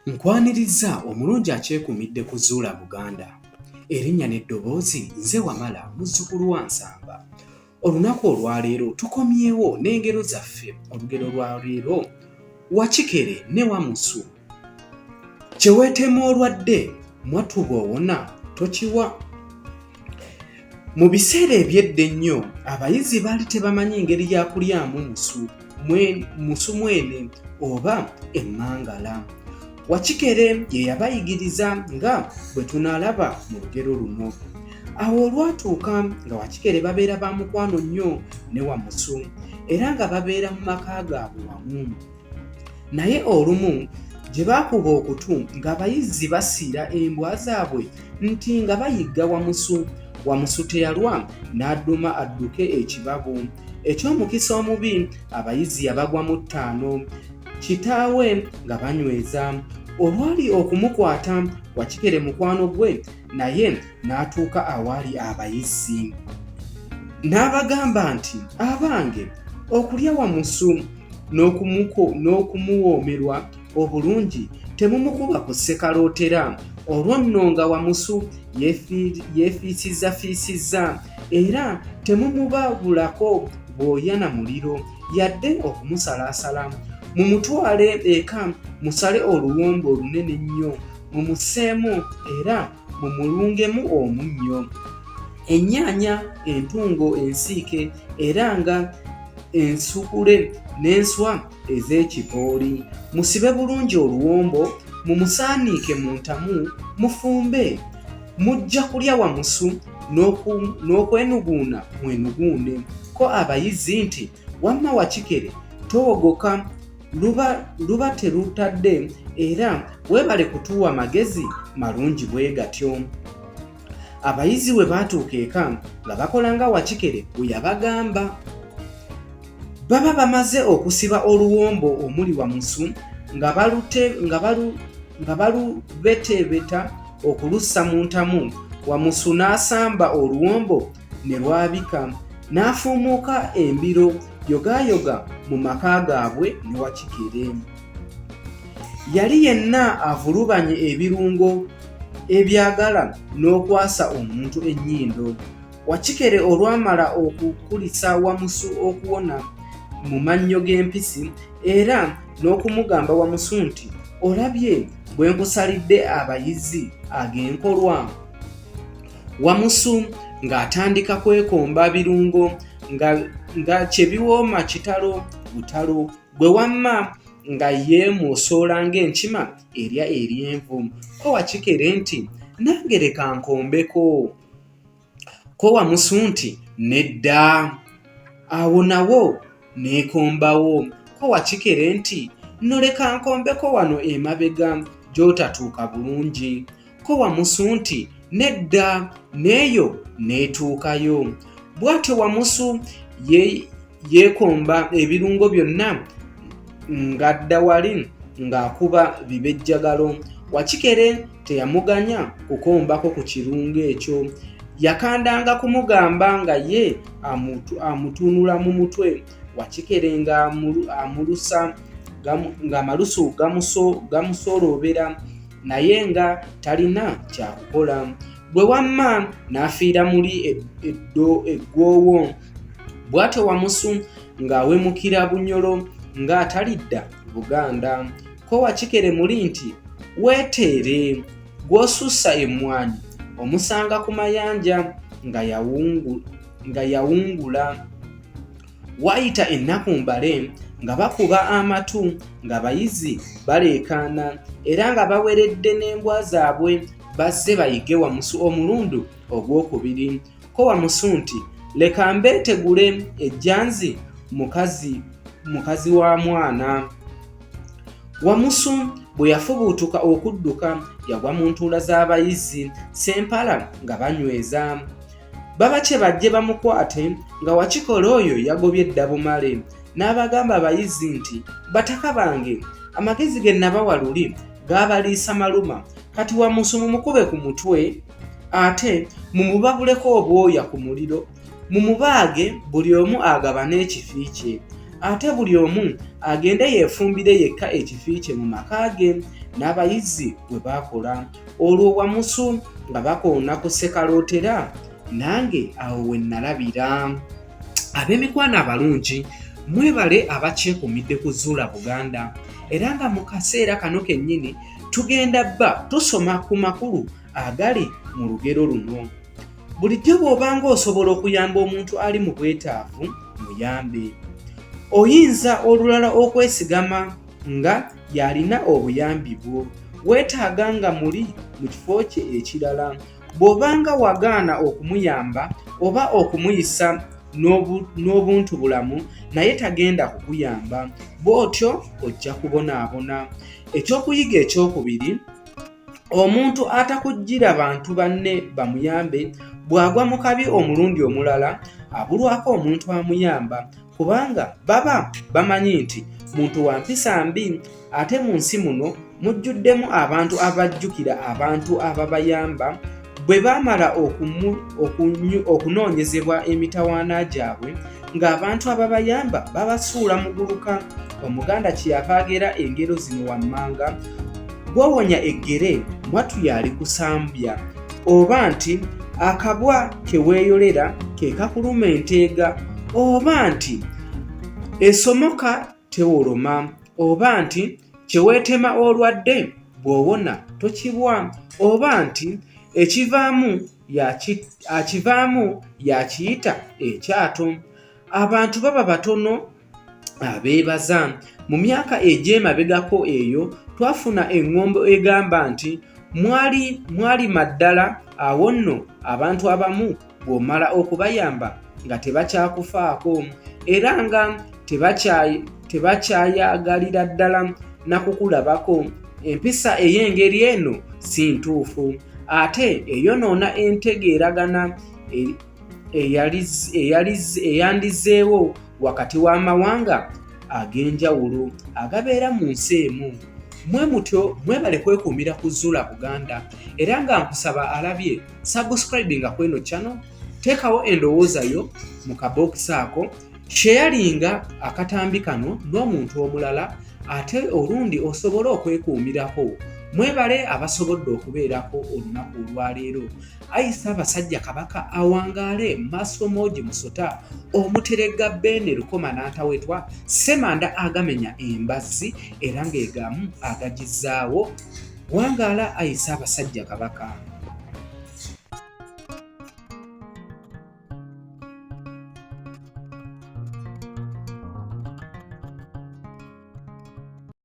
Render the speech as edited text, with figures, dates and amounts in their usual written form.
Nkwaniriza omulungi akyekuumidde kuzuula Buganda. Erinnya n'eddoboozi nze Wamala muzzukulu wa Nsamba. Olunaku olwaleero tukomyewo n'engero zaffe. Olugero lwa leero Wakikele ne Wamusu. Kyeweetemye Olwadde Bwowona Tokiiwa. Mu biseera eby'edda ennyo abayizi baali tebamanyi engeri ya kulyamu musu mwene oba emmangala. Wakikele ye yabayigiriza nga bwe tunaalaba mu lugero luno. Awo olwatuuka nga Wakikele babeera ba mukwano nnyo ne Wamusu era nga babeera mu maka gaabwe wamu. Naye olumu gye baakuba okutu ng'abayizi basiira embwa zaabwe nti nga bayigga Wamusu. Wamusu teyalwa n'adduma adduke ekibabu. Eky'omukisa omubi abayizi yabagwamu 5, kitaawe nga banyweza. Olwali okumukwata Wakikele mukwano gwe naye n'atuuka awaali abayizi. N'abagamba nti, abange, okulya Wamusu n'okumuwoomerwa obulungi temumukuba ku ssekalootera. Olwo nno nga Wamusu yeefiisizza era temumubabulako bwoya na muliro yadde okumusalaasala. Mumutwale eka musale oluwombo olunene ennyo, mumuseemu era mumulungemu omunnyo, ennyaanya, entungo ensiike era nga ensukule n'enswa ez'ekipooli. Musibe bulungi oluwombo, mumusaaniike mu ntamu, mufumbe. Mujja kulya Wamusu n'okwenuguuna mwenuguune. Ko abayizi nti, wamma Wakikele towogoka, luba terutadde era weebale kutuwa magezi malungi bwe gatyo. Abayizi bwe baatuuka eka nga bakola nga Wakikele bwe yabagamba. Baba bamaze okusiba oluwombo omuli Wamusu nga balubeteebeta okulussa mu ntamu. Wamusu n'asamba oluwombo ne lwabika, n'afuumuuka embiro yogayoga mu maka gaabwe ne Wakikele. Yali yenna avulubanye ebirungo ebyagala n'okwasa omuntu ennyindo. Wakikele olwamala okukulisa Wamusu okuwona mu mannyo g'empisi era n'okumugamba Wamusu nti, olabye bwe nkusalidde abayizi ag'enkolwa. Wamusu ng'atandika kwekomba birungo nga kyebiwooma kitalo butalo, bwe wamma nga yeemosoola ng'enkima erya eryenvu. Ko Wakikele nti, nange leka nkombeko. Ko Wamusu nti, nedda. Awo nawo neekombawo. Ko Wakikele nti, noleka nkombeko wano emabega gy'otatuuka bulungi. Ko Wamusu nti, nedda, n'eyo neetuukayo. Bw'atyo Wamusu yeekomba ebirungo byonna ng'adda wali ng'akuba bibejjagalo. Wakikele teyamuganya kukombako ku kirungo ekyo. Yakandanga kumugamba nga ye amutunula mu mutwe. Wakikele ng'amulusa ng'amalusu gamusoolobera naye nga talina kyakukola. Bwe wamma n'afiira muli eggoowo. Bw'atyo Wamusu ng'awemukira Bunyolo ng'atalidda Buganda. Ko Wakikele muli nti, weeteere, gw'osussa emmwanyi omusanga ku mayanja nga yawungula. Waayita ennaku mbale nga bakuba amatu ng'abayizi baleekaana era nga baweredde n'embwa zaabwe bazze bayige Wamusu omulundi ogwokubiri. Ko Wamusu nti, leka mbeetegule ejjanzi mukazi wa mwana. Wamusu bwe yafubuutuka okudduka yagwa mu ntuula z'abayizi Sempala nga banyweza. Baba kye bajje bamukwate nga Wakikele oyo yagobye edda bumale. N'abagamba abayizi nti, bataka bange, amagezi ge nabawa luli gaabaliisa maluma, kati Wamusu mumukube ku mutwe ate mumubabuleko obwoya ku muliro, mumubaage buli omu agabane ekifi kye. ate buli omu agende yeefumbire yekka ekifi kye mu maka ge. n'abayizi bwe bakola. Olwo Wamusu nga bakoona ku Ssekalootera, nange awo we nalabira. Ab'emikwano abalungi, mwebale abakyekumidde kuzuula Buganda, era nga mu kaseera kano kennyini tugenda bba tusoma ku makulu agali mu lugero luno. Bulijjo bw'obanga osobola okuyamba omuntu ali mu bwetaavu, muyambe. Oyinza olulala okwesigama nga yalina obuyambi bwo, weetaaga nga muli mu kifo kye ekirala. Bw'obanga wagaana okumuyamba oba okumuyisa n'obuntu bulamu, naye tagenda kukuyamba, bw'otyo ojja kubonaabona. Ekyokuyiga ekyokubiri, omuntu atakujjira bantu banne bamuyambe, bw'agwa mu kabi omulundi omulala abulwako omuntu amuyamba, kubanga baba bamanyi nti muntu wa mpisa mbi. Ate mu nsi muno mujjuddemu abantu abajjukira abantu ababayamba bwe baamala okunoonyezebwa emitawaana gyabwe, ng'abantu ababayamba babasuula mu guluka. Omuganda kyeyava agera engero zino wammanga, gwowonya eggere mwatu yali kusambya, oba nti akabwa keweeyolera ke kakuluma enteega, oba nti esomoka tewoloma, oba nti Kyeweetema Olwadde Bwowona Tokibwa, oba nti akivaamu yakiyita ekyato. Abantu baba batono abeebaza. Mu myaka egy'emabegako eyo twafuna eŋŋombo egamba nti mwalima ddala, awo nno abantu abamu bw'omala okubayamba nga tebakyakufaako, era nga tebakyayagalira ddala na kukulabako. Empisa ey'engeri eno si ntuufu, ate eyonoona entegeeragana eyandizeewo wakati w'amawanga ag'enjawulo agabeera mu nsi emu. Mwe mutyo mwebale kwekuumira kuzuula Buganda, era nga nkusaba alabye subscribinga kweno channel, teekawo endowooza yo mu kabokisi ako, sharinga akatambi kano n'omuntu omulala, ate olundi osobole okwekuumirako. Mwebale abasobodde okubeerako olunaku olwaleero. Ayi Ssaabasajja Kabaka awangaale, Maaso Moogi Musota, Omuteregga Beene Lukoma n'atawetwa, Ssemanda agamenya embazzi era ng'egamu agagizaawo. Wangaala Ayi Ssaabasajja Kabaka.